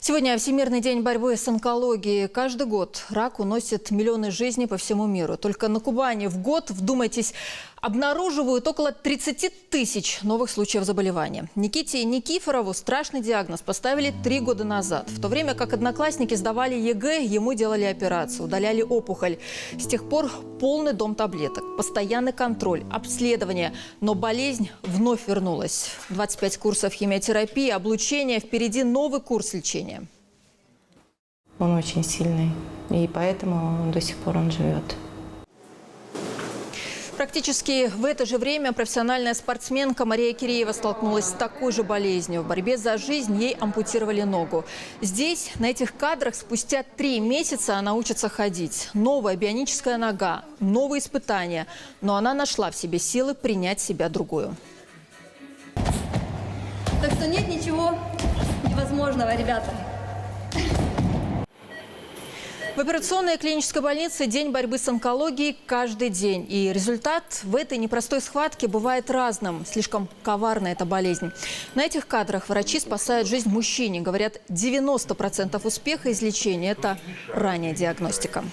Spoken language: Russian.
Сегодня Всемирный день борьбы с онкологией. Каждый год рак уносит миллионы жизней по всему миру. Только на Кубани в год, вдумайтесь, обнаруживают около 30 тысяч новых случаев заболевания. Никите Никифорову страшный диагноз поставили 3 года назад. В то время как одноклассники сдавали ЕГЭ, ему делали операцию, удаляли опухоль. С тех пор полный дом таблеток, постоянный контроль, обследование. Но болезнь вновь вернулась. 25 курсов химиотерапии, облучение, впереди новый курс лечения. Он очень сильный, и поэтому до сих пор он живет. Практически в это же время профессиональная спортсменка Мария Киреева столкнулась с такой же болезнью. В борьбе за жизнь ей ампутировали ногу. Здесь, на этих кадрах, спустя 3 месяца она учится ходить. Новая бионическая нога, новые испытания. Но она нашла в себе силы принять себя другую. Так что нет ничего невозможного, ребята. В операционной клинической больнице день борьбы с онкологией каждый день. И результат в этой непростой схватке бывает разным. Слишком коварна эта болезнь. На этих кадрах врачи спасают жизнь мужчине. Говорят, 90% успеха излечения – это ранняя диагностика.